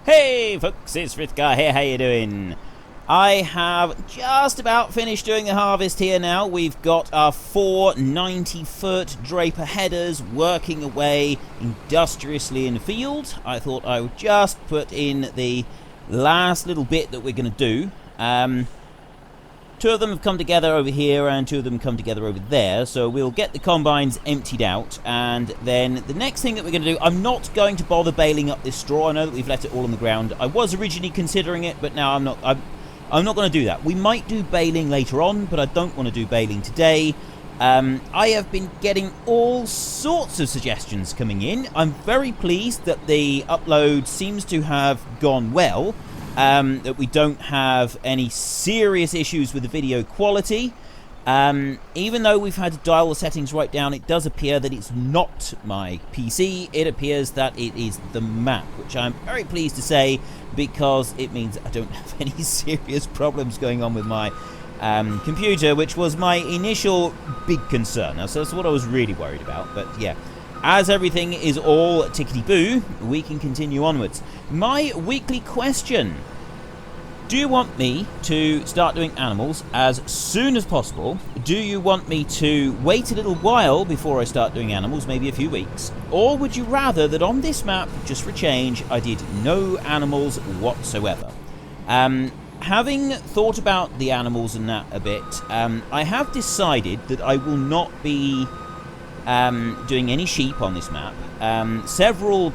Hey folks, it's Frithgar here, how you doing? I have just about finished doing the harvest here now. We've got our 4 90-foot draper headers working away industriously in the field. I thought I would just put in the last little bit that we're going to do. 2 of them have come together over here and 2 of them come together over there, so we'll get the combines emptied out, and then the next thing that we're going to do, I'm not going to bother baling up this straw. I know that we've left it all on the ground. I was originally considering it, but now I'm not going to do that. We might do baling later on, but I don't want to do baling today. I have been getting all sorts of suggestions coming in. I'm very pleased that the upload seems to have gone well. That we don't have any serious issues with the video quality. Even though we've had to dial the settings right down, it does appear that it's not my PC. It appears that it is the map, which I'm very pleased to say, because it means I don't have any serious problems going on with my computer, which was my initial big concern. Now, so that's what I was really worried about, but yeah. As everything is all tickety-boo, we can continue onwards. My weekly question. Do you want me to start doing animals as soon as possible? Do you want me to wait a little while before I start doing animals, maybe a few weeks? Or would you rather that on this map, just for a change, I did no animals whatsoever? Having thought about the animals and that a bit, I have decided that I will not be doing any sheep on this map. Several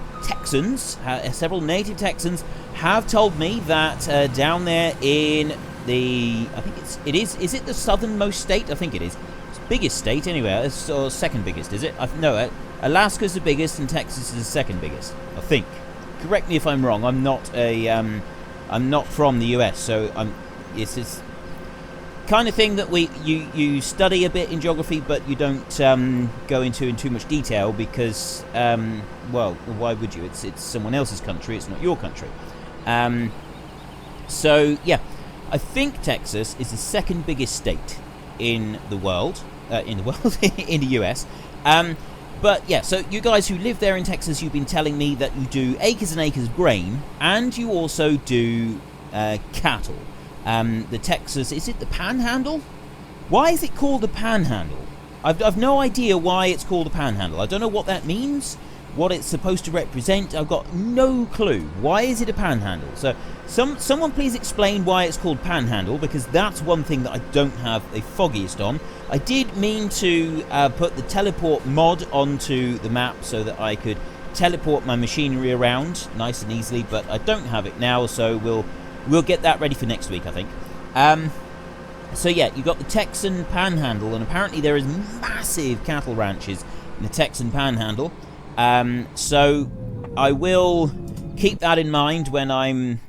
native Texans have told me that down there in the, I think is it the southernmost state? I think it is. It's the biggest state anyway. It's second biggest, is it? No, Alaska's the biggest and Texas is the second biggest, I think. Correct me if I'm wrong. I'm not from the US, so it's kind of thing that you study a bit in geography, but you don't go into in too much detail because, well, why would you? It's someone else's country. It's not your country. So yeah, I think Texas is the second biggest state in the world. In the US. But yeah, so you guys who live there in Texas, you've been telling me that you do acres and acres of grain, and you also do cattle. The Texas, is it the Panhandle? Why is it called the Panhandle? I've no idea why it's called the Panhandle. I don't know what that means, what it's supposed to represent. I've got no clue. Why is it a Panhandle? So someone please explain why it's called Panhandle, because that's one thing that I don't have the foggiest on. I did mean to put the teleport mod onto the map so that I could teleport my machinery around nice and easily, but I don't have it now, so we'll get that ready for next week, I think. So yeah, you've got the Texan Panhandle, and apparently there is massive cattle ranches in the Texan Panhandle. So I will keep that in mind when I'm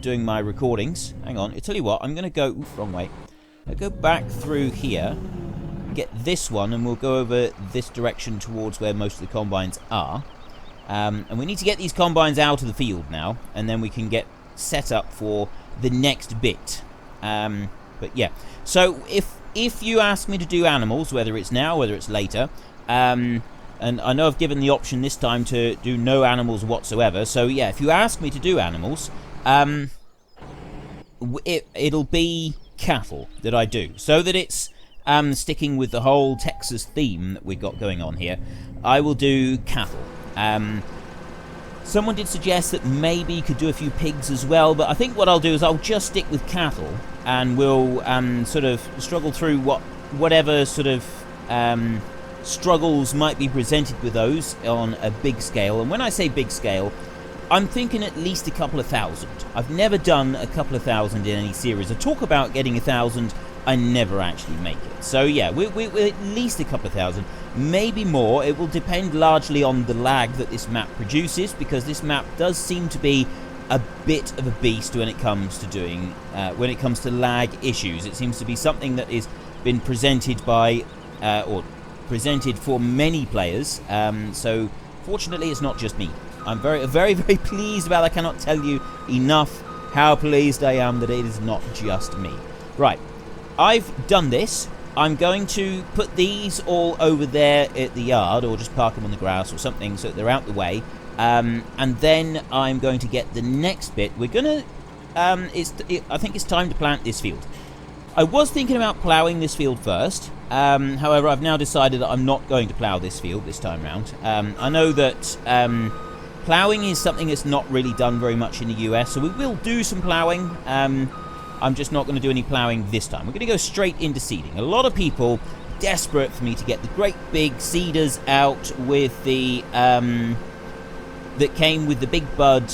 doing my recordings. Hang on, I tell you what, I'm going to go... wrong way. I'll go back through here, get this one, and we'll go over this direction towards where most of the combines are. And we need to get these combines out of the field now, and then we can get set up for the next bit. But yeah, so if you ask me to do animals, whether it's now, whether it's later, and I know I've given the option this time to do no animals whatsoever, so yeah, if you ask me to do animals, it'll be cattle that I do, so that it's sticking with the whole Texas theme that we've got going on here. I will do cattle. Someone did suggest that maybe you could do a few pigs as well, but I think what I'll do is I'll just stick with cattle, and we'll sort of struggle through whatever sort of struggles might be presented with those on a big scale. And when I say big scale, I'm thinking at least a couple of thousand. I've never done a couple of thousand in any series. I talk about getting 1,000, I never actually make it. So yeah, we're at least a couple of thousand, maybe more. It will depend largely on the lag that this map produces, because this map does seem to be a bit of a beast when it comes to doing when it comes to lag issues. It seems to be something that is been presented by or presented for many players. So fortunately, it's not just me. I'm very, very, very pleased about that. I cannot tell you enough how pleased I am that it is not just me. Right, I've done this. I'm going to put these all over there at the yard, or just park them on the grass or something so that they're out the way. And then I'm going to get the next bit. We're going to... I think it's time to plant this field. I was thinking about ploughing this field first. However, I've now decided that I'm not going to plough this field this time round. I know that ploughing is something that's not really done very much in the US, so we will do some ploughing. I'm just not going to do any ploughing this time. We're going to go straight into seeding. A lot of people desperate for me to get the great big seeders out with the that came with the Big Bud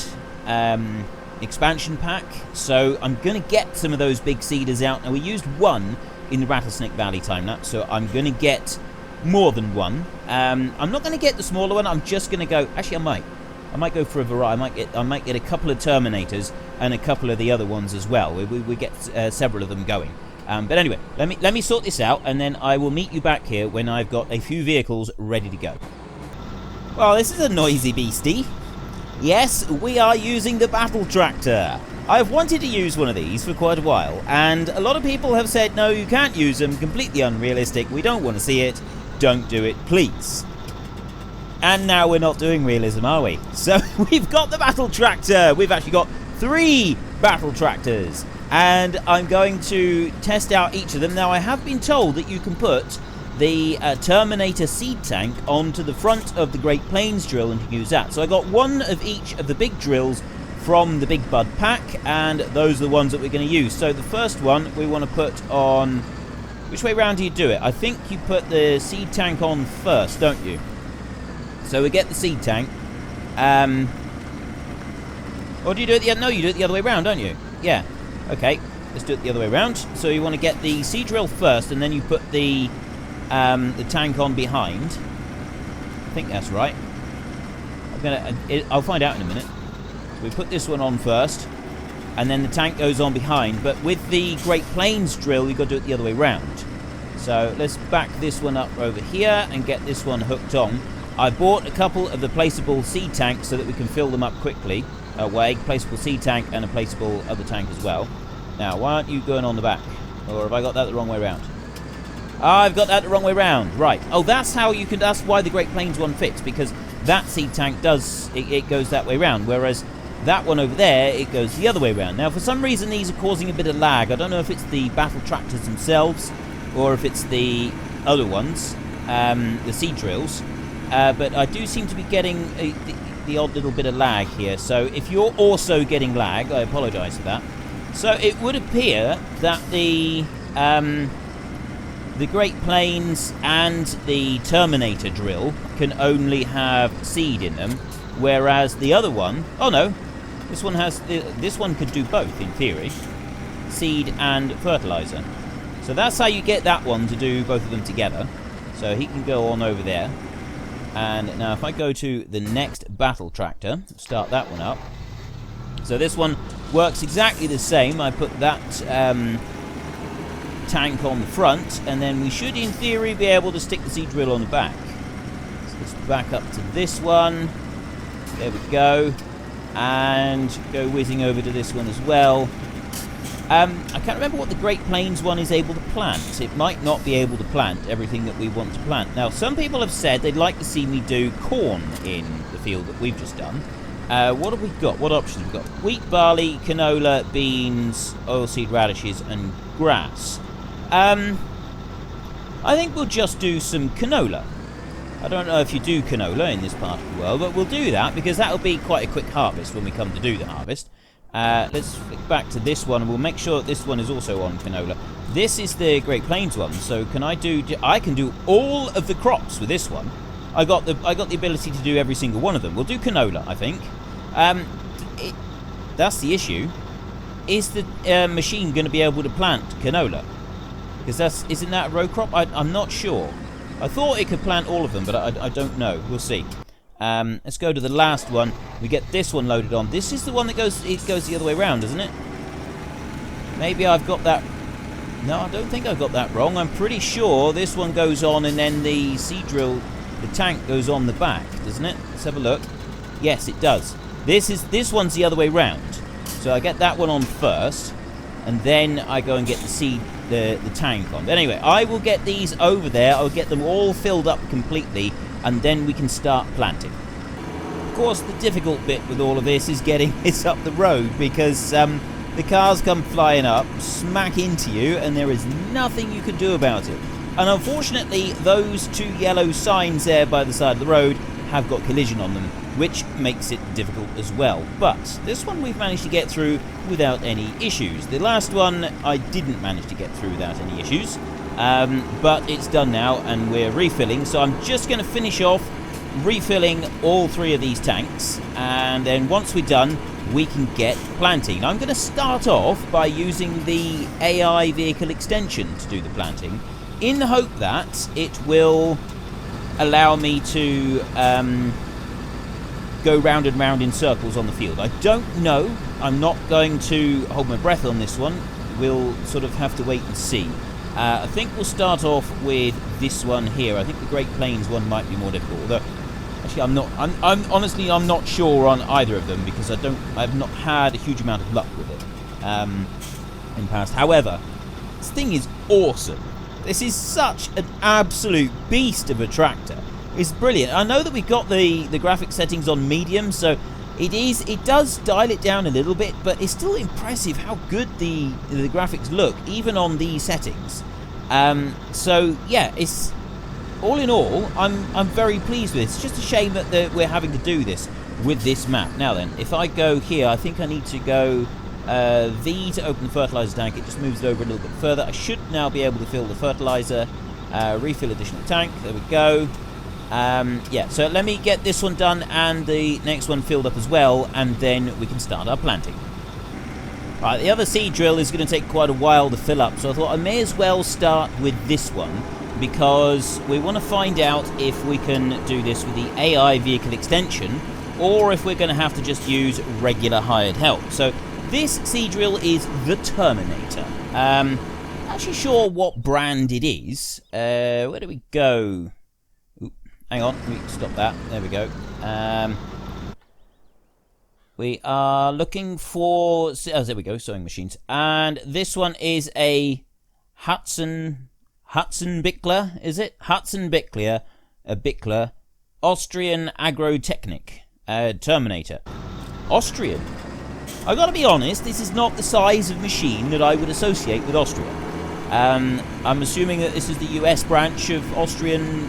expansion pack. So I'm going to get some of those big seeders out. Now, we used one in the Rattlesnake Valley time-lapse, so I'm going to get more than one. I'm not going to get the smaller one. I'm just going to go... Actually, I might go for a variety. I might get a couple of Terminators and a couple of the other ones as well. We get several of them going. But anyway, let me sort this out, and then I will meet you back here when I've got a few vehicles ready to go. Well, this is a noisy beastie. Yes, we are using the battle tractor. I've wanted to use one of these for quite a while, and a lot of people have said, no, you can't use them, completely unrealistic, we don't want to see it, don't do it, please. And now we're not doing realism, are we? So we've got the battle tractor. We've actually got 3 battle tractors, and I'm going to test out each of them. Now, I have been told that you can put the Terminator seed tank onto the front of the Great Plains drill and use that. So I got one of each of the big drills from the Big Bud pack, and those are the ones that we're going to use. So the first one we want to put on... Which way round do you do it? I think you put the seed tank on first, don't you? So we get the seed tank. Or do you do it the other... No, you do it the other way round, don't you? Yeah. Okay, let's do it the other way round. So you want to get the seed drill first, and then you put the tank on behind. I think that's right. I'll find out in a minute. So we put this one on first, and then the tank goes on behind. But with the Great Plains drill, you've got to do it the other way round. So let's back this one up over here and get this one hooked on. I bought a couple of the placeable seed tanks so that we can fill them up quickly. A placeable seed tank and a placeable other tank as well. Now, why aren't you going on the back? Or have I got that the wrong way round? I've got that the wrong way round. Right. Oh, that's how you can... That's why the Great Plains one fits, because that seed tank does... It goes that way round, whereas that one over there, it goes the other way round. Now, for some reason, these are causing a bit of lag. I don't know if it's the battle tractors themselves or if it's the other ones, the seed drills. But I do seem to be getting the odd little bit of lag here. So if you're also getting lag, I apologise for that. So it would appear that the Great Plains and the Terminator drill can only have seed in them, whereas the other one... Oh no, this one has... This one could do both, in theory. Seed and fertiliser. So that's how you get that one to do both of them together. So he can go on over there. And now if I go to the next battle tractor, start that one up. So this one works exactly the same. I put that tank on the front, and then we should in theory be able to stick the seed drill on the back. So let's back up to this one. There we go. And go whizzing over to this one as well. I can't remember what the Great Plains one is able to plant. It might not be able to plant everything that we want to plant. Now, some people have said they'd like to see me do corn in the field that we've just done. What have we got? What options have we got? Wheat, barley, canola, beans, oilseed radishes, and grass. I think we'll just do some canola. I don't know if you do canola in this part of the world, but we'll do that because that'll be quite a quick harvest when we come to do the harvest. Let's flick back to this one, and we'll make sure that this one is also on canola. This is the Great Plains one, so I can do all of the crops with this one. I got the ability to do every single one of them. We'll do canola, I think. That's the issue. Is the machine going to be able to plant canola? Because isn't that a row crop? I'm not sure. I thought it could plant all of them, but I don't know. We'll see. Let's go to the last one. We get this one loaded on. This is the one that goes the other way around, isn't it? Maybe I've got that... No, I don't think I've got that wrong. I'm pretty sure this one goes on and then the seed drill, the tank goes on the back, doesn't it? Let's have a look. Yes, it does. This one's the other way round. So I get that one on first, and then I go and get the tank on. But anyway, I will get these over there. I'll get them all filled up completely, and then we can start planting. course, the difficult bit with all of this is getting this up the road, because the cars come flying up, smack into you, and there is nothing you can do about it. And unfortunately, those 2 yellow signs there by the side of the road have got collision on them, which makes it difficult as well. But this one we've managed to get through without any issues. The last one I didn't manage to get through without any issues, but it's done now and we're refilling. So I'm just going to finish off refilling all 3 of these tanks, and then once we're done, we can get planting. I'm going to start off by using the AI vehicle extension to do the planting, in the hope that it will allow me to go round and round in circles on the field. I don't know. I'm not going to hold my breath on this one. We'll sort of have to wait and see. I think we'll start off with this one here. I think the Great Plains one might be more difficult. Although, actually, I'm honestly not sure on either of them, because I've not had a huge amount of luck with it in the past. However, this thing is awesome. This is such an absolute beast of a tractor. It's brilliant. I know that we've got the graphic settings on medium, so it does dial it down a little bit, but it's still impressive how good the graphics look, even on these settings. So yeah, it's all in all, I'm very pleased with it. It's just a shame that we're having to do this with this map. Now then, if I go here, I think I need to go V to open the fertilizer tank. It just moves it over a little bit further. I should now be able to fill the fertilizer, refill additional tank. There we go. Yeah, so let me get this one done and the next one filled up as well, and then we can start our planting. Right, the other seed drill is going to take quite a while to fill up, so I thought I may as well start with this one, because we want to find out if we can do this with the AI vehicle extension, or if we're going to have to just use regular hired help. So this seed drill is the Terminator. Not actually sure what brand it is. Where do we go? Oop, hang on, we can stop that. There we go. We are looking for... Oh, there we go, sewing machines. And this one is a Hudson Bickler, is it? Hudson Bickler, Bickler, Austrian Agrotechnic, Terminator. Austrian. I gotta be honest, this is not the size of machine that I would associate with Austria. I'm assuming that this is the US branch of Austrian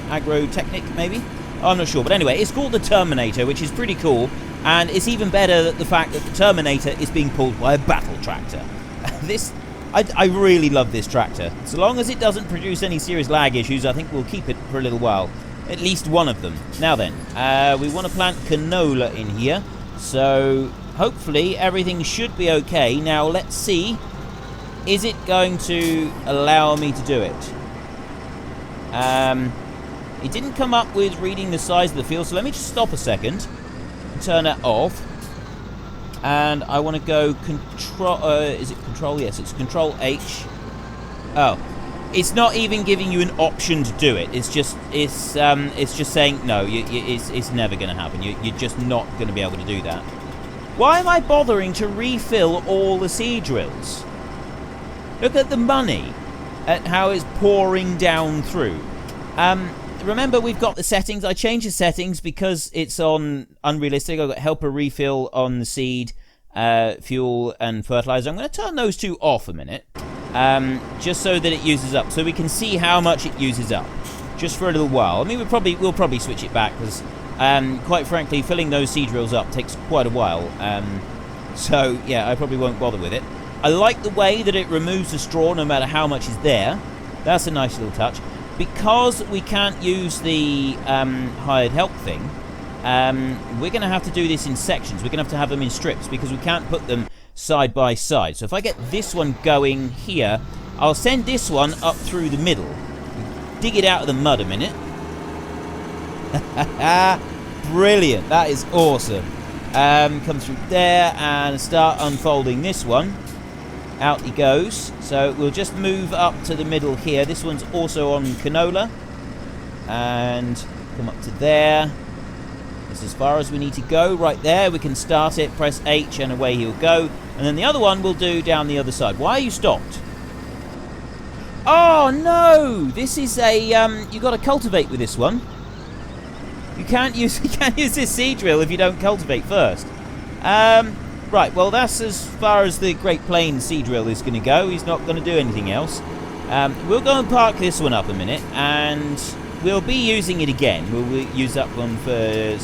Agrotechnic, maybe? I'm not sure, but anyway, it's called the Terminator, which is pretty cool, and it's even better that the fact that the Terminator is being pulled by a battle tractor. I really love this tractor. So long as it doesn't produce any serious lag issues, I think we'll keep it for a little while. At least one of them. Now then, we want to plant canola in here, so hopefully everything should be okay. Now let's see, is it going to allow me to do it? It didn't come up with reading the size of the field, so let me just stop a second, turn that off, and I want to go control, is it control? Yes, it's control H. Oh, it's not even giving you an option to do it. It's just saying no. It's never going to happen. You're just not going to be able to do that. Why am I bothering to refill all the seed drills? Look at the money, at how it's pouring down through. Remember, we've got the settings. I changed the settings because it's on unrealistic. I've got helper refill on the seed, fuel and fertilizer. I'm going to turn those two off a minute, just so that it uses up, so we can see how much it uses up, just for a little while. I mean, we'll probably switch it back, because quite frankly, filling those seed drills up takes quite a while. So yeah, I probably won't bother with it. I like the way that it removes the straw no matter how much is there. That's a nice little touch. Because we can't use the hired help thing, we're going to have to do this in sections. We're going to have them in strips, because we can't put them side by side. So if I get this one going here, I'll send this one up through the middle. Dig it out of the mud a minute. Brilliant. That is awesome. Come through there and start unfolding this one. Out he goes. So we'll just move up to the middle here. This one's also on canola. And come up to there. This is as far as we need to go. Right there. We can start it. Press H and away he'll go. And then the other one we'll do down the other side. Why are you stopped? Oh no! This is a... you've got to cultivate with this one. You can't use this seed drill if you don't cultivate first. Right, well, that's as far as the Great Plains seed drill is going to go. He's not going to do anything else. We'll go and park this one up a minute, and we'll be using it again. We'll use that one for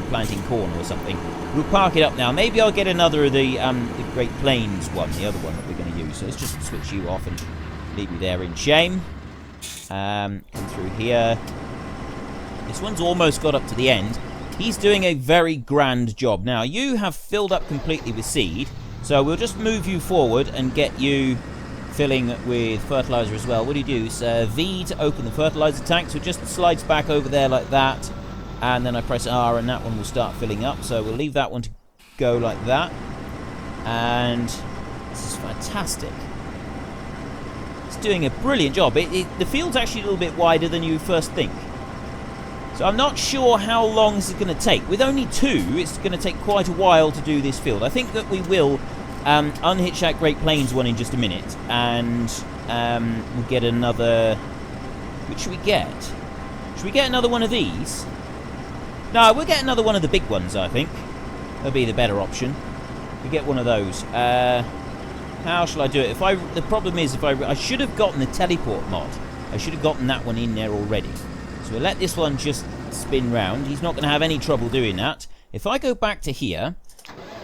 planting corn or something. We'll park it up now. Maybe I'll get another of the Great Plains one, the other one that we're going to use. So let's just switch you off and leave you there in shame. Come through here. This one's almost got up to the end. He's doing a very grand job. Now, you have filled up completely with seed, so we'll just move you forward and get you filling with fertilizer as well. What do? It's V to open the fertilizer tank, so it just slides back over there like that, and then I press R and that one will start filling up. So we'll leave that one to go like that, and this is fantastic. It's doing a brilliant job. The field's actually a little bit wider than you first think. So I'm not sure how long this is going to take. With only 2, it's going to take quite a while to do this field. I think that we will unhitch that Great Plains one in just a minute, and we'll get another... Which should we get? Should we get another one of these? No, we'll get another one of the big ones, I think. That'll be the better option. We get one of those. How shall I do it? The problem is, I should have gotten the teleport mod. I should have gotten that one in there already. So we'll let this one just spin round. He's not going to have any trouble doing that. If I go back to here,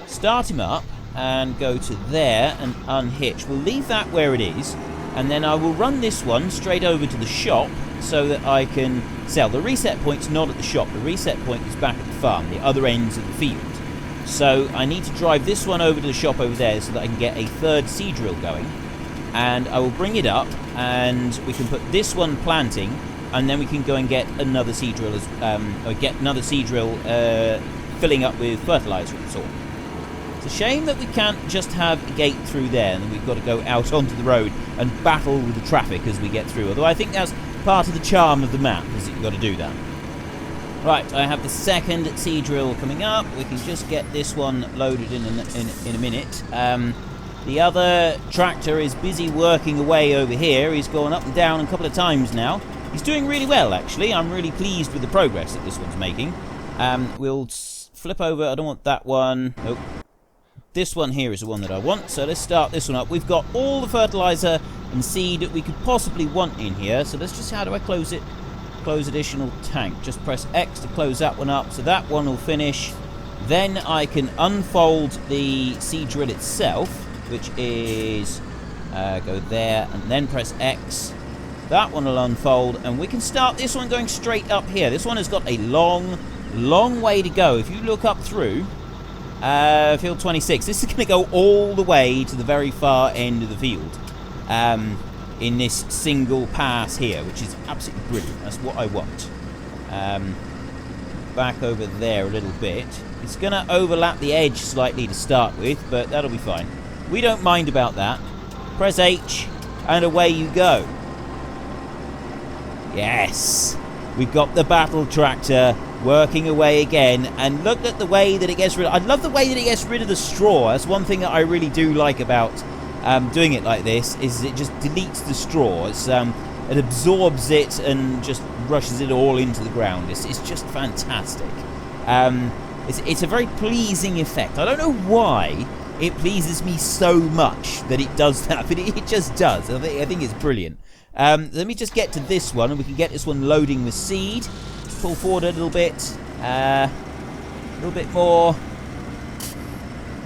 start him up, and go to there and unhitch. We'll leave that where it is, and then I will run this one straight over to the shop so that I can sell. The reset point's not at the shop. The reset point is back at the farm, the other ends of the field. So I need to drive this one over to the shop over there so that I can get a third seed drill going. And I will bring it up, and we can put this one planting, and then we can go and get another seed drill, filling up with fertilizer and so on. It's a shame that we can't just have a gate through there, and then we've got to go out onto the road and battle with the traffic as we get through. Although I think that's part of the charm of the map, is that you've got to do that. Right, I have the second seed drill coming up. We can just get this one loaded in a minute. The other tractor is busy working away over here. He's gone up and down a couple of times now. He's doing really well, actually. I'm really pleased with the progress that this one's making. We'll flip over. I don't want that one. Nope. This one here is the one that I want. So let's start this one up. We've got all the fertilizer and seed that we could possibly want in here. So let's just, how do I close it? Close additional tank. Just press X to close that one up. So that one will finish. Then I can unfold the seed drill itself, which is go there and then press X. That one will unfold, and we can start this one going straight up here. This one has got a long way to go. If you look up through field 26, this is going to go all the way to the very far end of the field in this single pass here, which is absolutely brilliant. That's what I want. Back over there a little bit. It's going to overlap the edge slightly to start with, but that'll be fine. We don't mind about that. Press H, and away you go. Yes, we've got the battle tractor working away again, and look at the way that it gets rid of... I love the way that it gets rid of the straw. That's one thing that I really do like about doing it like this, is it just deletes the straw. It's, it absorbs it and just rushes it all into the ground. It's just fantastic. It's a very pleasing effect. I don't know why it pleases me so much that it does that, but it just does. I think it's brilliant. Let me just get to this one, and we can get this one loading with seed. Let's pull forward a little bit more,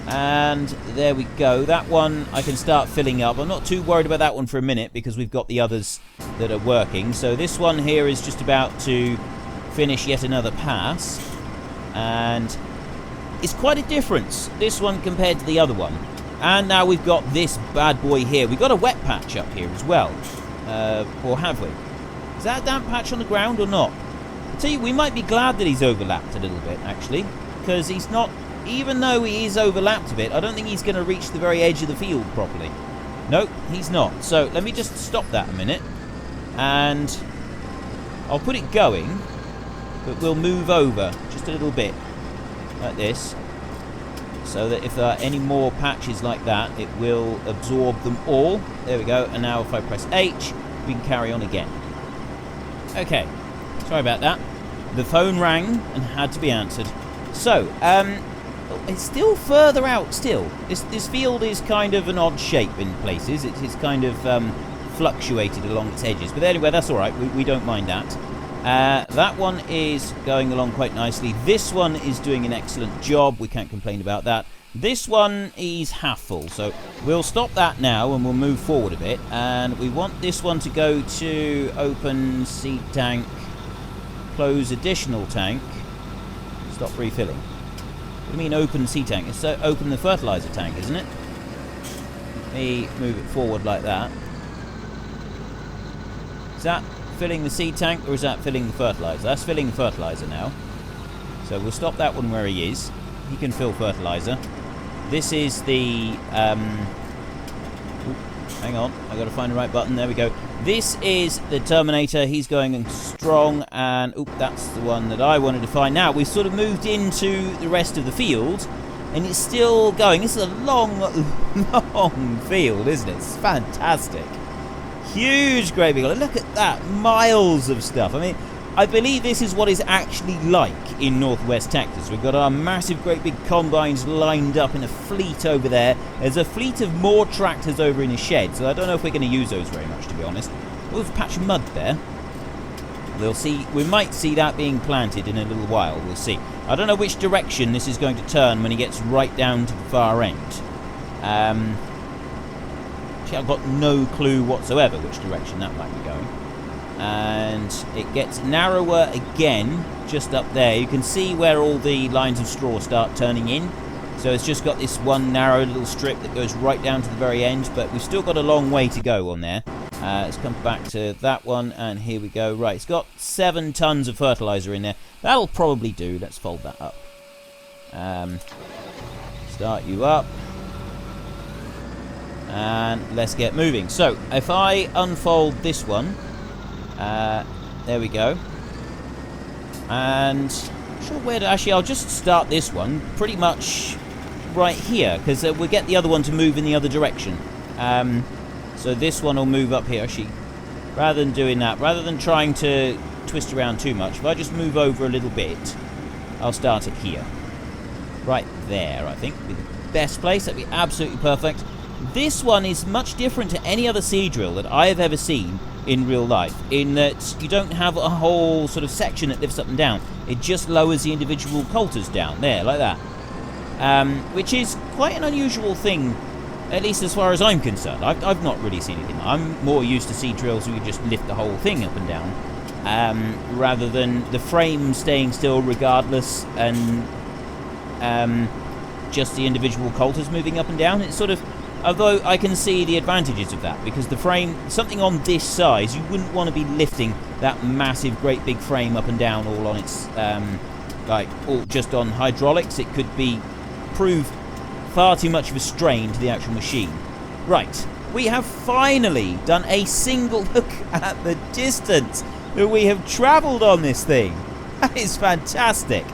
and there we go. That one I can start filling up. I'm not too worried about that one for a minute because we've got the others that are working. So this one here is just about to finish yet another pass, and it's quite a difference, this one compared to the other one. And now we've got this bad boy here. We've got a wet patch up here as well. Or have we? Is that a damp patch on the ground or not? I tell you, we might be glad that he's overlapped a little bit, actually, because he's not, even though he is overlapped a bit, I don't think he's going to reach the very edge of the field properly. Nope, he's not. So let me just stop that a minute, and I'll put it going, but we'll move over just a little bit, like this, so that if there are any more patches like that, it will absorb them all. There we go. And now if I press H, we can carry on again. Okay, sorry about that. The phone rang and had to be answered. So, it's still further out still. This field is kind of an odd shape in places. It's kind of fluctuated along its edges. But anyway, that's all right. We don't mind that. That one is going along quite nicely. This one is doing an excellent job. We can't complain about that. This one is half full. So we'll stop that now and we'll move forward a bit. And we want this one to go to open seed tank, close additional tank, stop refilling. What do you mean open seed tank? It's open the fertilizer tank, isn't it? Let me move it forward like that. Is that filling the seed tank or is that filling the fertilizer? That's filling the fertilizer now. So we'll stop that one where he is. He can fill fertilizer. This is the... hang on, I got to find the right button. There we go. This is the Terminator. He's going strong, and that's the one that I wanted to find. Now we've sort of moved into the rest of the field, and it's still going. This is a long, long field, isn't it? It's fantastic. Huge, great big. Look at that, miles of stuff. I mean, I believe this is what it's actually like in northwest Texas. We've got our massive, great big combines lined up in a fleet over there. There's a fleet of more tractors over in the shed, so I don't know if we're going to use those very much, to be honest. Oh, there's a patch of mud there. We'll see. We might see that being planted in a little while. We'll see. I don't know which direction this is going to turn when he gets right down to the far end. Actually, I've got no clue whatsoever which direction that might be going. And it gets narrower again just up there. You can see where all the lines of straw start turning in. So it's just got this one narrow little strip that goes right down to the very end, but we've still got a long way to go on there. Let's come back to that one, and here we go. Right, it's got 7 tons of fertilizer in there. That'll probably do. Let's fold that up. Start you up. And let's get moving. So if I unfold this one, there we go. And I'm not sure where to, actually I'll just start this one pretty much right here, because we'll get the other one to move in the other direction. So this one will move up here. Actually, rather than doing that, rather than trying to twist around too much, if I just move over a little bit, I'll start it here. Right there, I think, would be the best place. That'd be absolutely perfect. This one is much different to any other seed drill that I have ever seen in real life, in that you don't have a whole sort of section that lifts up and down. It just lowers the individual coulters down, there, like that. Which is quite an unusual thing, at least as far as I'm concerned. I've not really seen anything. I'm more used to seed drills where you just lift the whole thing up and down, rather than the frame staying still regardless, and just the individual coulters moving up and down. It's sort of... Although I can see the advantages of that, because the frame, something on this size, you wouldn't want to be lifting that massive, great big frame up and down all on its, all just on hydraulics. It could prove far too much of a strain to the actual machine. Right, we have finally done a single look at the distance that we have travelled on this thing. That is fantastic.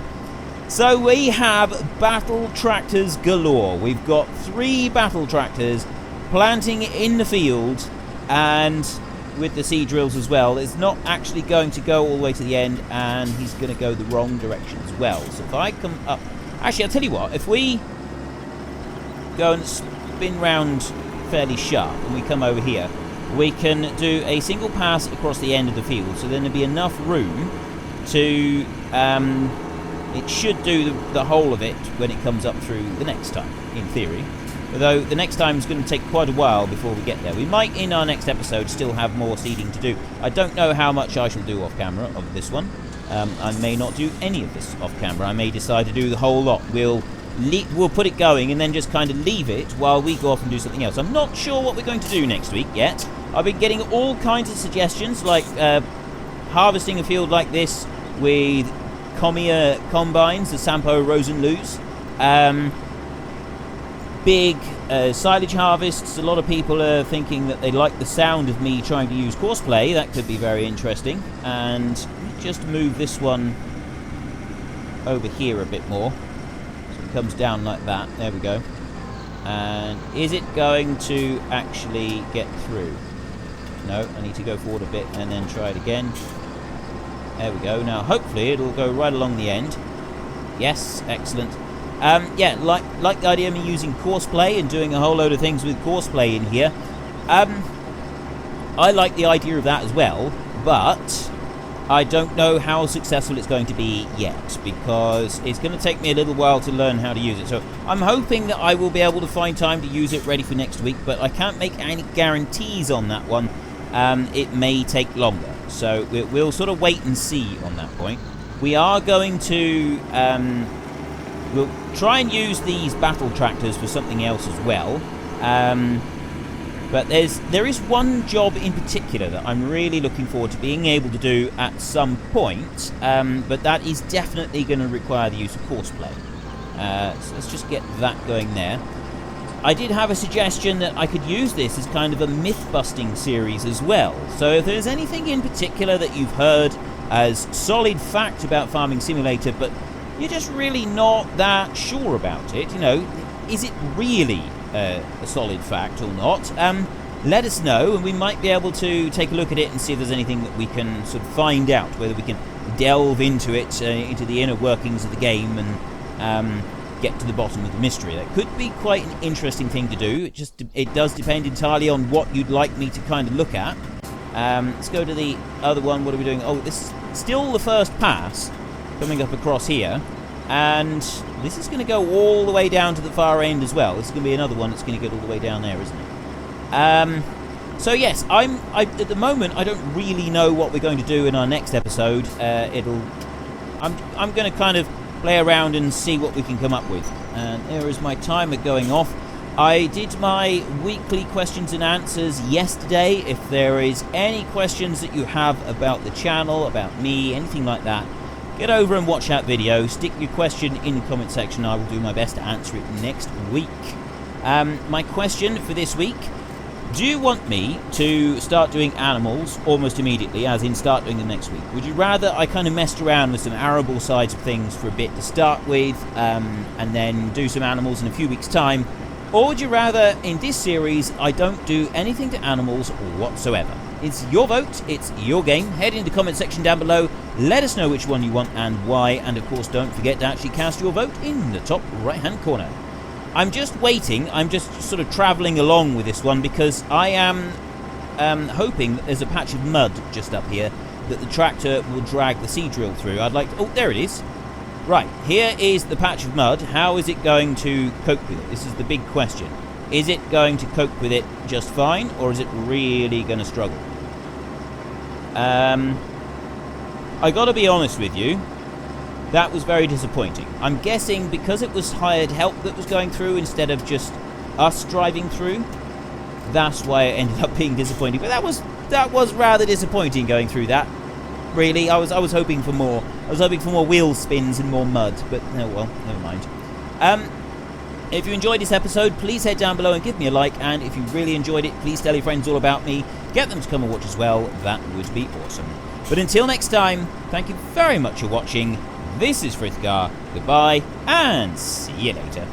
So we have battle tractors galore. We've got 3 battle tractors planting in the field, and with the seed drills as well. It's not actually going to go all the way to the end, and he's going to go the wrong direction as well. So if I come up... Actually, I'll tell you what. If we go and spin round fairly sharp and we come over here, we can do a single pass across the end of the field. So then there'll be enough room to... it should do the whole of it when it comes up through the next time, in theory. Although the next time is going to take quite a while before we get there. We might, in our next episode, still have more seeding to do. I don't know how much I shall do off camera of this one. I may not do any of this off camera. I may decide to do the whole lot. We'll put it going and then just kind of leave it while we go off and do something else. I'm not sure what we're going to do next week yet. I've been getting all kinds of suggestions, like harvesting a field like this with Commia combines, the Sampo Rosenlus, big silage harvests. A lot of people are thinking that they like the sound of me trying to use courseplay. That could be very interesting. And just move this one over here a bit more, so it comes down like that. There we go. And is it going to actually get through? No, I need to go forward a bit and then try it again. There we go. Now, hopefully, it'll go right along the end. Yes, excellent. Yeah, like the idea of me using courseplay and doing a whole load of things with courseplay in here. I like the idea of that as well, but I don't know how successful it's going to be yet, because it's going to take me a little while to learn how to use it. So I'm hoping that I will be able to find time to use it ready for next week, but I can't make any guarantees on that one. It may take longer, so we'll sort of wait and see on that point. We are going to we'll try and use these battle tractors for something else as well. But there is one job in particular that I'm really looking forward to being able to do at some point, but that is definitely going to require the use of courseplay. So let's just get that going there. I did have a suggestion that I could use this as kind of a myth-busting series as well. So if there's anything in particular that you've heard as solid fact about Farming Simulator, but you're just really not that sure about it, you know, is it really a solid fact or not? Let us know, and we might be able to take a look at it and see if there's anything that we can sort of find out, whether we can delve into it, into the inner workings of the game, and get to the bottom of the mystery. That could be quite an interesting thing to do. It does depend entirely on what you'd like me to kind of look at. Let's go to the other one. What are we doing? Oh, this is still the first pass coming up across here, and this is going to go all the way down to the far end as well. This is going to be another one that's going to get all the way down there, isn't it? So yes, I at the moment I don't really know what we're going to do in our next episode. I'm going to kind of play around and see what we can come up with. And there is my timer going off. I did my weekly questions and answers yesterday. If there is any questions that you have about the channel, about me, anything like that, get over and watch that video. Stick your question in the comment section. I will do my best to answer it next week. My question for this week: do you want me to start doing animals almost immediately, as in start doing them next week? Would you rather I kind of messed around with some arable sides of things for a bit to start with, and then do some animals in a few weeks' time? Or would you rather, in this series, I don't do anything to animals whatsoever? It's your vote, it's your game. Head in the comment section down below, let us know which one you want and why, and of course don't forget to actually cast your vote in the top right hand corner. I'm just waiting, I'm just sort of travelling along with this one, because I am hoping that there's a patch of mud just up here that the tractor will drag the seed drill through. I'd like to, oh, there it is. Right, here is the patch of mud. How is it going to cope with it? This is the big question. Is it going to cope with it just fine, or is it really going to struggle? I got to be honest with you, that was very disappointing. I'm guessing because it was hired help that was going through instead of just us driving through, that's why it ended up being disappointing. But that was rather disappointing going through that. Really, I was hoping for more. I was hoping for more wheel spins and more mud, but oh well, never mind. If you enjoyed this episode, please head down below and give me a like, and if you really enjoyed it, please tell your friends all about me. Get them to come and watch as well. That would be awesome. But until next time, thank you very much for watching. This is Frithgar. Goodbye, and see you later.